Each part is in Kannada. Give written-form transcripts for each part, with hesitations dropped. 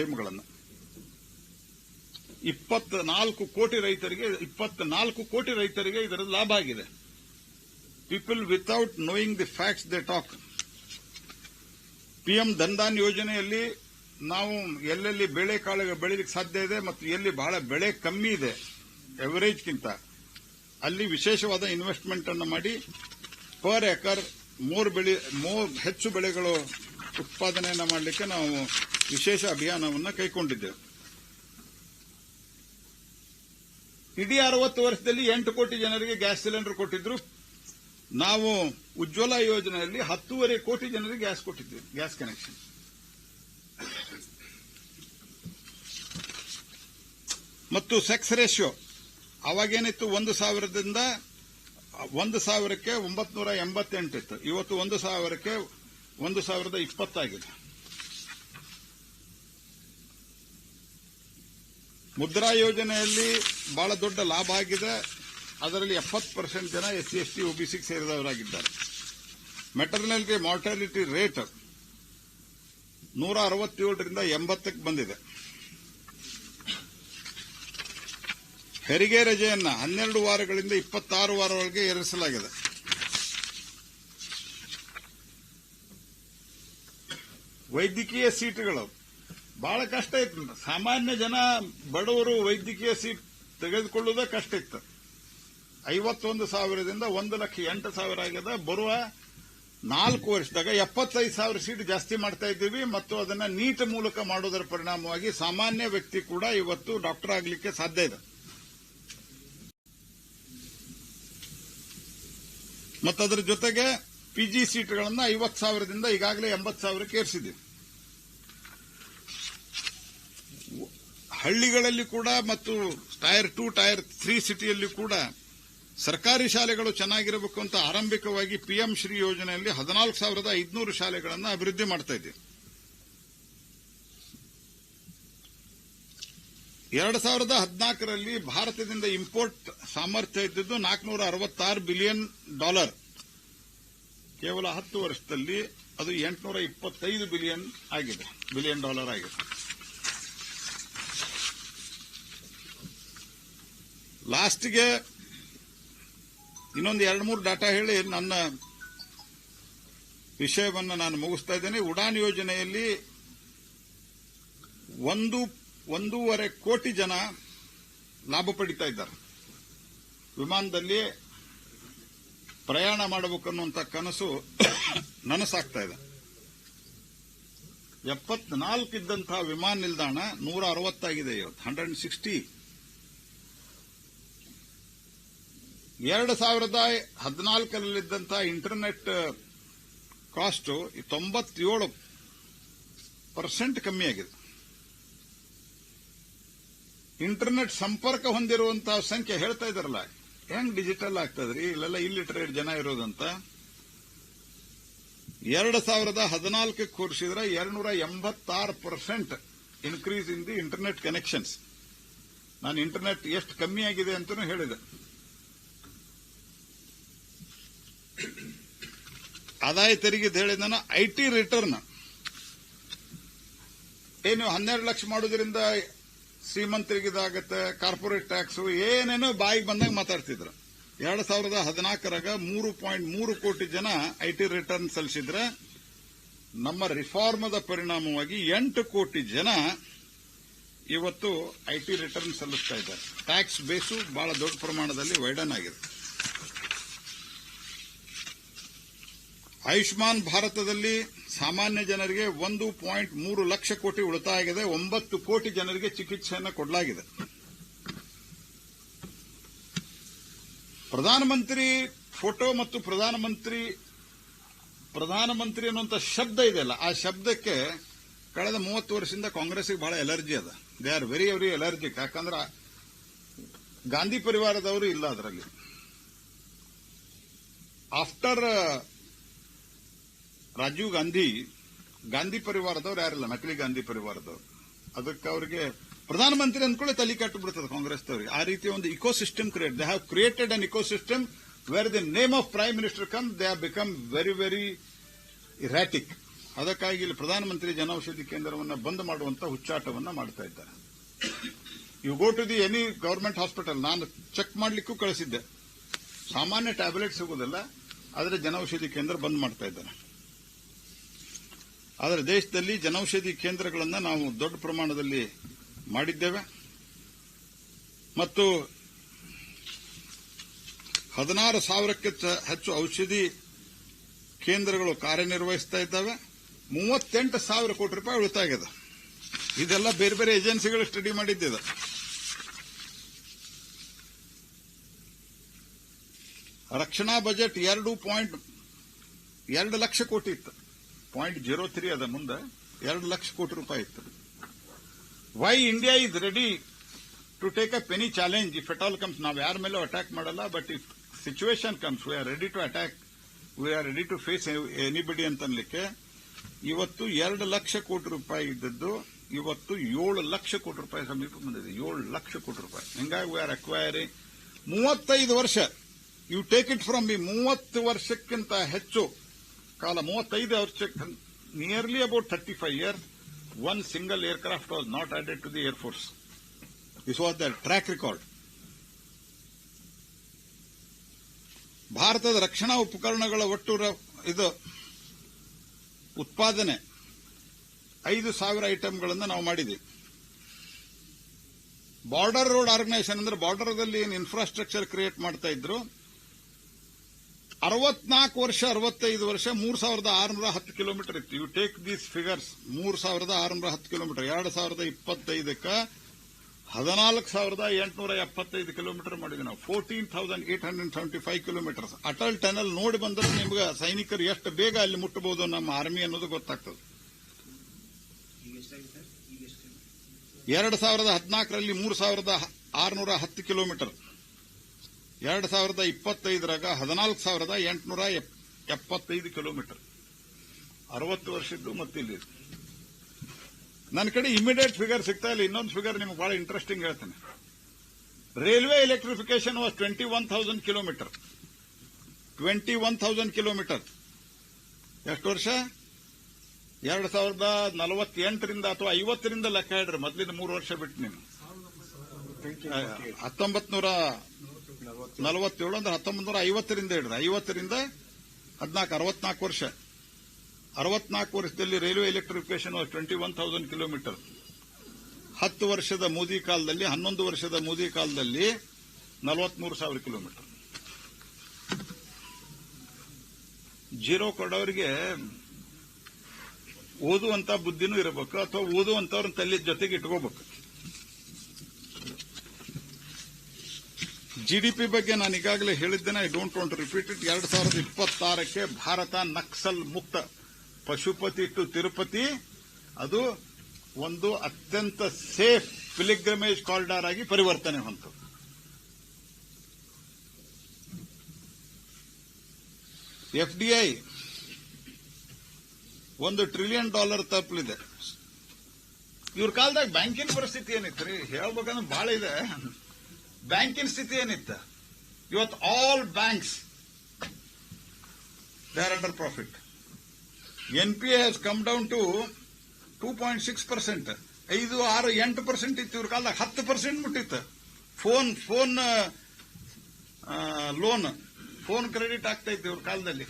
ಸ್ಕೀಮ್ಗಳನ್ನು 24 ಕೋಟಿ ರೈತರಿಗೆ ಇದರ ಲಾಭ ಆಗಿದೆ. People without knowing the facts they talk. PM Dhan Dhaan ಯೋಜನೆಯಲ್ಲಿ ನಾವು ಎಲ್ಲೆಲ್ಲಿ ಬೇಳೆಕಾಳು ಬೆಳೀಲಿಕ್ಕೆ ಸಾಧ್ಯ ಇದೆ ಮತ್ತು ಎಲ್ಲಿ ಬಹಳ ಬೆಳೆ ಕಮ್ಮಿ ಇದೆ ಎವರೇಜ್ಗಿಂತ ಅಲ್ಲಿ ವಿಶೇಷವಾದ ಇನ್ವೆಸ್ಟ್ಮೆಂಟ್ ಅನ್ನು ಮಾಡಿ ಪರ್ ಎಕರ್ ಹೆಚ್ಚು ಬೆಳೆಗಳು ಉತ್ಪಾದನೆಯನ್ನು ಮಾಡಲಿಕ್ಕೆ ನಾವು ವಿಶೇಷ ಅಭಿಯಾನವನ್ನು ಕೈಗೊಂಡಿದ್ದೇವೆ. ಇಡೀ 60 ವರ್ಷದಲ್ಲಿ 8 ಕೋಟಿ ಜನರಿಗೆ ಗ್ಯಾಸ್ ಸಿಲಿಂಡರ್ ಕೊಟ್ಟಿದ್ರು. ನಾವು ಉಜ್ವಲ ಯೋಜನೆಯಲ್ಲಿ 10.5 ಕೋಟಿ ಜನರಿಗೆ ಗ್ಯಾಸ್ ಕೊಟ್ಟಿದ್ದೇವೆ, ಗ್ಯಾಸ್ ಕನೆಕ್ಷನ್. ಮತ್ತು ಸೆಕ್ಸ್ ರೇಷಿಯೋ ಅವಾಗೇನಿತ್ತು 1,000ದಿಂದ 1,000ಕ್ಕೆ 988 ಇತ್ತು. ಇವತ್ತು 1,000ಕ್ಕೆ 1,020 ಆಗಿದೆ. ಮುದ್ರಾ ಯೋಜನೆಯಲ್ಲಿ ಬಹಳ ದೊಡ್ಡ ಲಾಭ ಆಗಿದೆ. ಅದರಲ್ಲಿ 70% ಜನ SC ST OBC ಸೇರಿದವರಾಗಿದ್ದಾರೆ. ಮೆಟರ್ನಿಟಿ ಮಾರ್ಟಾಲಿಟಿ ರೇಟ್ 167ರಿಂದ 80ಕ್ಕೆ ಬಂದಿದೆ. ಹೆರಿಗೆ ರಜೆಯನ್ನ 12 ವಾರಗಳಿಂದ 26 ವಾರವರೆಗೆ ಏರಿಸಲಾಗಿದೆ. ವೈದ್ಯಕೀಯ ಸೀಟುಗಳು ಬಹಳ ಕಷ್ಟ ಇತ್ತು. ಸಾಮಾನ್ಯ ಜನ ಬಡವರು ವೈದ್ಯಕೀಯ ಸೀಟ್ ತೆಗೆದುಕೊಳ್ಳುವುದೇ ಕಷ್ಟ ಇತ್ತು. 51,000ದಿಂದ 1,08,000 ಆಗಿದೆ. ಬರುವ 4 ವರ್ಷದಾಗ 75,000 ಸೀಟ್ ಜಾಸ್ತಿ ಮಾಡ್ತಾ ಇದ್ದೀವಿ ಮತ್ತು ಅದನ್ನ ನೀಟ್ ಮೂಲಕ ಮಾಡುವುದರ ಪರಿಣಾಮವಾಗಿ ಸಾಮಾನ್ಯ ವ್ಯಕ್ತಿ ಕೂಡ ಇವತ್ತು ಡಾಕ್ಟರ್ ಆಗಲಿಕ್ಕೆ ಸಾಧ್ಯ ಇದೆ. ಮತ್ತು ಅದರ ಜೊತೆಗೆ PG ಸೀಟ್ಗಳನ್ನು 50,000ದಿಂದ ಈಗಾಗಲೇ 80,000ಕ್ಕೆ ಏರಿಸಿದ್ದೀವಿ. ಹಳ್ಳಿಗಳಲ್ಲಿ ಕೂಡ ಮತ್ತು ಟೈರ್ 2, ಟೈರ್ 3 ಸಿಟಿಯಲ್ಲಿ ಕೂಡ ಸರ್ಕಾರಿ ಶಾಲೆಗಳು ಚೆನ್ನಾಗಿರಬೇಕು ಅಂತ ಆರಂಭಿಕವಾಗಿ PM ಶ್ರೀ ಯೋಜನೆಯಲ್ಲಿ 14,500 ಶಾಲೆಗಳನ್ನು ಅಭಿವೃದ್ಧಿ ಮಾಡ್ತಾ ಇದ್ದೀವಿ. 2014ರಲ್ಲಿ ಭಾರತದಿಂದ ಇಂಪೋರ್ಟ್ ಸಾಮರ್ಥ್ಯ ಇದ್ದಿದ್ದು $466 ಬಿಲಿಯನ್. ಕೇವಲ 10 ವರ್ಷದಲ್ಲಿ ಅದು $825 ಬಿಲಿಯನ್ ಆಗಿದೆ. ಲಾಸ್ಟ್ಗೆ ಇನ್ನೊಂದು 2-3 ಡಾಟಾ ಹೇಳಿ ನನ್ನ ವಿಷಯವನ್ನು ನಾನು ಮುಗಿಸ್ತಾ ಇದ್ದೇನೆ. ಉಡಾನ್ ಯೋಜನೆಯಲ್ಲಿ 1.5 ಕೋಟಿ ಜನ ಲಾಭ ಪಡಿತಾ ಇದ್ದಾರೆ. ವಿಮಾನದಲ್ಲಿ ಪ್ರಯಾಣ ಮಾಡಬೇಕನ್ನುವಂಥ ಕನಸು ನನಸಾಗ್ತಾ ಇದೆ. 74 ಇದ್ದಂತಹ ವಿಮಾನ ನಿಲ್ದಾಣ 160 ಆಗಿದೆ. ಇವತ್ತು 160. 2014ರಲ್ಲಿದ್ದಂತಹ ಇಂಟರ್ನೆಟ್ ಕಾಸ್ಟ್ 97% ಕಮ್ಮಿಯಾಗಿದೆ. ಇಂಟರ್ನೆಟ್ ಸಂಪರ್ಕ ಹೊಂದಿರುವಂತಹ ಸಂಖ್ಯೆ ಹೇಳ್ತಾ ಇದಾರಲ್ಲ, ಹೆಂಗ್ ಡಿಜಿಟಲ್ ಆಗ್ತದ್ರಿ, ಇಲ್ಲೆಲ್ಲ ಇಲ್ಲಿಟರೇಟ್ ಜನ ಇರೋದಂತ. 2014ಕ್ಕೆ ಕೂರಿಸಿದ್ರೆ 286% increase in the internet connections. ನಾನು ಇಂಟರ್ನೆಟ್ ಎಷ್ಟು ಕಮ್ಮಿ ಆಗಿದೆ ಅಂತಾನೂ ಹೇಳಿದೆ. ಆದಾಯ ತೆರಿಗೆ ಹೇಳಿದ ನಾನು IT ರಿಟರ್ನ್ ಏನು 12 ಲಕ್ಷ ಮಾಡೋದ್ರಿಂದ ಶ್ರೀಮಂತರಿಗೆ ಇದಾಗತ್ತೆ, ಕಾರ್ಪೊರೇಟ್ ಟ್ಯಾಕ್ಸ್ ಏನೇನೋ ಬಾಯಿಗೆ ಬಂದಾಗ ಮಾತಾಡ್ತಿದ್ರು. 2014ರಾಗ 3.3 ಕೋಟಿ ಜನ IT ರಿಟರ್ನ್ ಸಲ್ಲಿಸಿದ್ರೆ ನಮ್ಮ ರಿಫಾರ್ಮದ ಪರಿಣಾಮವಾಗಿ 8 ಕೋಟಿ ಜನ ಇವತ್ತು IT ರಿಟರ್ನ್ ಸಲ್ಲಿಸ್ತಾ ಇದ್ದಾರೆ. ಟ್ಯಾಕ್ಸ್ ಬೇಸು ಬಹಳ ದೊಡ್ಡ ಪ್ರಮಾಣದಲ್ಲಿ ವೈಡನ್ ಆಗಿದೆ. ಆಯುಷ್ಮಾನ್ ಭಾರತದಲ್ಲಿ ಸಾಮಾನ್ಯ ಜನರಿಗೆ 1.3 ಲಕ್ಷ ಕೋಟಿ ಉಳಿತಾಯ ಆಗಿದೆ. 9 ಕೋಟಿ ಜನರಿಗೆ ಚಿಕಿತ್ಸೆಯನ್ನು ಕೊಡಲಾಗಿದೆ. ಪ್ರಧಾನಮಂತ್ರಿ ಫೋಟೋ ಮತ್ತು ಪ್ರಧಾನಮಂತ್ರಿ ಅನ್ನುವಂಥ ಶಬ್ದ ಇದೆಯಲ್ಲ, ಆ ಶಬ್ದಕ್ಕೆ ಕಳೆದ 30 ವರ್ಷದಿಂದ ಕಾಂಗ್ರೆಸ್ಗೆ ಬಹಳ ಎಲರ್ಜಿ ಅದ. They are very allergic. ಯಾಕಂದ್ರೆ ಗಾಂಧಿ ಪರಿವಾರದವರು ಇಲ್ಲ ಅದರಲ್ಲಿ. ಆಫ್ಟರ್ ರಾಜೀವ್ ಗಾಂಧಿ ಪರಿವಾರದವ್ರು ಯಾರಿಲ್ಲ, ನಕಲಿ ಗಾಂಧಿ ಪರಿವಾರದವರು. ಅದಕ್ಕೆ ಅವರಿಗೆ ಪ್ರಧಾನಮಂತ್ರಿ ಅಂದ್ಕೊಳ್ಳಿ ತಲೆ ಕಟ್ಟು ಬಿಡ್ತದೆ ಕಾಂಗ್ರೆಸ್ದವ್ರಿಗೆ. ಆ ರೀತಿ ಒಂದು ecosystem they have created an ecosystem where the name of prime minister come they have become very erratic. ಅದಕ್ಕಾಗಿ ಇಲ್ಲಿ ಪ್ರಧಾನಮಂತ್ರಿ ಜನೌಷಧಿ ಕೇಂದ್ರವನ್ನು ಬಂದ್ ಮಾಡುವಂತ ಹುಚ್ಚಾಟವನ್ನ ಮಾಡ್ತಾ ಇದ್ದಾರೆ. You go to the any government hospital, ನಾನು ಚೆಕ್ ಮಾಡಲಿಕ್ಕೂ ಕಳಿಸಿದ್ದೆ, ಸಾಮಾನ್ಯ ಟ್ಯಾಬ್ಲೆಟ್ ಸಿಗುವುದಿಲ್ಲ, ಆದರೆ ಜನೌಷಧಿ ಕೇಂದ್ರ ಬಂದ್ ಮಾಡ್ತಾ ಇದ್ದಾರೆ. ಆದರೆ ದೇಶದಲ್ಲಿ ಜನೌಷಧಿ ಕೇಂದ್ರಗಳನ್ನು ನಾವು ದೊಡ್ಡ ಪ್ರಮಾಣದಲ್ಲಿ ಮಾಡಿದ್ದೇವೆ ಮತ್ತು 16,000ಕ್ಕೆ ಹೆಚ್ಚು ಔಷಧಿ ಕೇಂದ್ರಗಳು ಕಾರ್ಯನಿರ್ವಹಿಸ್ತಾ ಇದ್ದಾವೆ. 38,000 ಕೋಟಿ ರೂಪಾಯಿ ಉಳಿತಾಯ ಆಗಿದೆ. ಇದೆಲ್ಲ ಬೇರೆ ಬೇರೆ ಏಜೆನ್ಸಿಗಳು ಸ್ಟಡಿ ಮಾಡಿದ್ದಿದೆ. ರಕ್ಷಣಾ ಬಜೆಟ್ 2.2 ಲಕ್ಷ ಕೋಟಿ ಇತ್ತು. 0.03 ಅದ ಮುಂದೆ 2 ಲಕ್ಷ ಕೋಟಿ ರೂಪಾಯಿ ಇತ್ತು. Why India is ready to take up any challenge if at all comes. ನಾವು ಯಾರ ಮೇಲೂ ಅಟ್ಯಾಕ್ ಮಾಡಲ್ಲ, but if situation comes we are ready to attack, we are ready to face anybody ಅಂತ ಅನ್ಲಿಕ್ಕೆ. ಇವತ್ತು 2 ಲಕ್ಷ ಕೋಟಿ ರೂಪಾಯಿ ಇದ್ದದ್ದು ಇವತ್ತು 7 ಲಕ್ಷ ಕೋಟಿ ರೂಪಾಯಿ ಸಮೀಪ ಬಂದಿದೆ. 7 ಲಕ್ಷ ಕೋಟಿ ರೂಪಾಯಿ. ಹಿಂಗಾಗಿ ವಿ ಆರ್ ಅಕ್ವೈರಿಂಗ್ 35 ವರ್ಷ. You take it from me, 30 ವರ್ಷಕ್ಕಿಂತ ಹೆಚ್ಚು ಕಾಲ, 35 ವರ್ಷಕ್ಕೆ, nearly about 35 years, one single aircraft was not added to the Air Force. This was their track record. ಭಾರತದ ರಕ್ಷಣಾ ಉಪಕರಣಗಳ ಒಟ್ಟು ಇದು ಉತ್ಪಾದನೆ 5,000 ಐಟಂಗಳನ್ನು ನಾವು ಮಾಡಿದ್ದೀವಿ. ಬಾರ್ಡರ್ ರೋಡ್ ಆರ್ಗನೈಸೇಷನ್ ಅಂದ್ರೆ ಬಾರ್ಡರ್ದಲ್ಲಿ ಏನು ಇನ್ಫ್ರಾಸ್ಟ್ರಕ್ಚರ್ ಕ್ರಿಯೇಟ್ ಮಾಡ್ತಾ ಇದ್ರು, 64 ವರ್ಷ 65 ವರ್ಷ 3,610 ಕಿಲೋಮೀಟರ್ ಇತ್ತು. You take these figures, 3,610 kilometre. 2025ಕ್ಕೆ 14,875 ಕಿಲೋಮೀಟರ್ ಮಾಡಿದ್ವಿ ನಾವು. 14,875 ಕಿಲೋಮೀಟರ್ಸ್. ಅಟಲ್ ಟನಲ್ ನೋಡಿ ಬಂದ್ರೆ ನಿಮ್ಗೆ ಸೈನಿಕರು ಎಷ್ಟು ಬೇಗ ಅಲ್ಲಿ ಮುಟ್ಟಬಹುದು ನಮ್ಮ ಆರ್ಮಿ ಅನ್ನೋದು ಗೊತ್ತಾಗ್ತದೆ. 2014ರಲ್ಲಿ 3,610 ಕಿಲೋಮೀಟರ್, 2025ರಾಗ 14,875 ಕಿಲೋಮೀಟರ್. 60 ವರ್ಷದ್ದು ಮತ್ತಿಲ್ಲಿ. ನನ್ನ ಕಡೆ ಇಮಿಡಿಯೇಟ್ ಫಿಗರ್ ಸಿಗ್ತಾ ಇಲ್ಲ. ಇನ್ನೊಂದು ಫಿಗರ್ ನಿಮ್ಗೆ ಬಹಳ ಇಂಟ್ರೆಸ್ಟಿಂಗ್ ಹೇಳ್ತೇನೆ. Railway electrification was 21,000 kilometre. 21,000 kilometre. ಎಷ್ಟು ವರ್ಷ? 2048ರಿಂದ ಅಥವಾ 50ರಿಂದ ಲೆಕ್ಕ ಹೇಳ್ರಿ. ಮೊದಲಿನ 3 ವರ್ಷ ಬಿಟ್ಟು ನೀವು 1947 ಅಂದ್ರೆ 1950ರಿಂದ ಹೇಳ್ರಿ. 50ರಿಂದ 64 ವರ್ಷ. 64 ವರ್ಷದಲ್ಲಿ ರೈಲ್ವೆ ಎಲೆಕ್ಟ್ರಿಫಿಕೇಶನ್ 21,000 ಕಿಲೋಮೀಟರ್. 10 ವರ್ಷದ ಮೋದಿ ಕಾಲದಲ್ಲಿ, 11 ವರ್ಷದ ಮೋದಿ ಕಾಲದಲ್ಲಿ 43,000 ಕಿಲೋಮೀಟರ್. ಜೀರೋ ಕೊಡೋರಿಗೆ ಓದುವಂತ ಬುದ್ಧಿನೂ ಇರಬೇಕು, ಅಥವಾ ಓದುವಂತವ್ರನ್ನ ತಲೆ ಜೊತೆಗೆ ಇಟ್ಕೋಬೇಕು. ಜಿಡಿಪಿ ಬಗ್ಗೆ ನಾನು ಈಗಾಗಲೇ ಹೇಳಿದ್ದೇನೆ, I don't want to repeat it. 2026ಕ್ಕೆ ಭಾರತ ನಕ್ಸಲ್ ಮುಕ್ತ. ಪಶುಪತಿ ಟು ತಿರುಪತಿ ಅದು ಒಂದು ಅತ್ಯಂತ ಸೇಫ್ ಪಿಲಿಗ್ರಿಮೇಜ್ ಕಾರಿಡಾರ್ ಆಗಿ ಪರಿವರ್ತನೆ ಹೊಂತು. ಎಫ್ಡಿಐ $1 ಟ್ರಿಲಿಯನ್ ತಲುಪಲಿದೆ. ಇವ್ರ ಕಾಲದಾಗ ಬ್ಯಾಂಕಿನ ಪರಿಸ್ಥಿತಿ ಏನಿತ್ತು ರೀ? ಹೇಳ್ಬೇಕಂದ್ರೆ ಬಹಳ ಇದೆ. ಬ್ಯಾಂಕಿನ ಸ್ಥಿತಿ ಏನಿತ್ತು? ಇವತ್ತು all banks they are under profit. NPA has come down to 2.6%. 5, 6, 8% ಇತ್ತು. ಇವ್ರ ಕಾಲದಾಗ 10% ಮುಟ್ಟಿತ್ತು. ಫೋನ್ ಲೋನ್, ಫೋನ್ ಕ್ರೆಡಿಟ್ ಆಗ್ತಾ ಇತ್ತು ಇವ್ರ ಕಾಲದಲ್ಲಿ.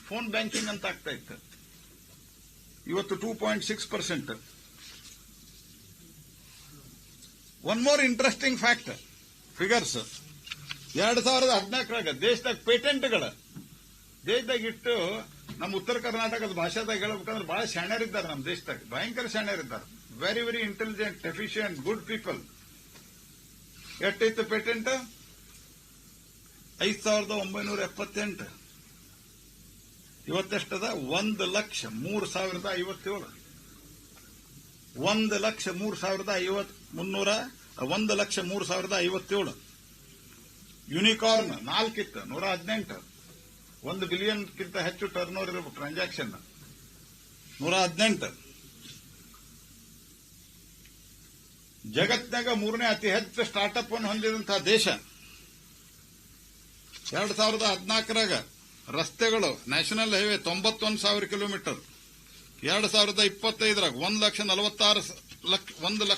ಫೋನ್ ಬ್ಯಾಂಕಿಂಗ್ ಅಂತ ಆಗ್ತಾ ಇತ್ತು. ಇವತ್ತು 2.6%. One more interesting fact, figures. 2014ರಾಗ ದೇಶದಾಗ ಪೇಟೆಂಟ್ಗಳ ದೇಶದಾಗ ಇಟ್ಟು, ನಮ್ಮ ಉತ್ತರ ಕರ್ನಾಟಕದ ಭಾಷೆದಾಗ ಹೇಳ್ಬೇಕಂದ್ರೆ ಬಹಳ ಶಾಣ್ಯರಿದ್ದಾರೆ ನಮ್ಮ ದೇಶದಾಗ. ಭಯಂಕರ ಶಾಣ್ಯರಿದ್ದಾರೆ. Very very intelligent, efficient, good people. ಎಷ್ಟೈತು ಪೇಟೆಂಟ್? 5,978. ಇವತ್ತೆಷ್ಟದ? 1,03,057. 1,03,057. ಯೂನಿಕಾರ್ನ್ 4 ಇತ್ತು, 118. 1 ಬಿಲಿಯನ್ಗಿಂತ ಹೆಚ್ಚು ಟರ್ನ್ ಓವರ್ ಇರಬೇಕು ಟ್ರಾನ್ಸಾಕ್ಷನ್. 118. ಜಗತ್ತಿನಾಗ 3ನೇ ಅತಿ ಹೆಚ್ಚು ಸ್ಟಾರ್ಟ್ಅಪ್ ಅನ್ನು ಹೊಂದಿದಂತಹ ದೇಶ. 2014ರಾಗ ರಸ್ತೆಗಳು, ನ್ಯಾಷನಲ್ ಹೈವೇ 91,000 ಕಿಲೋಮೀಟರ್. 2025 1,46,00,000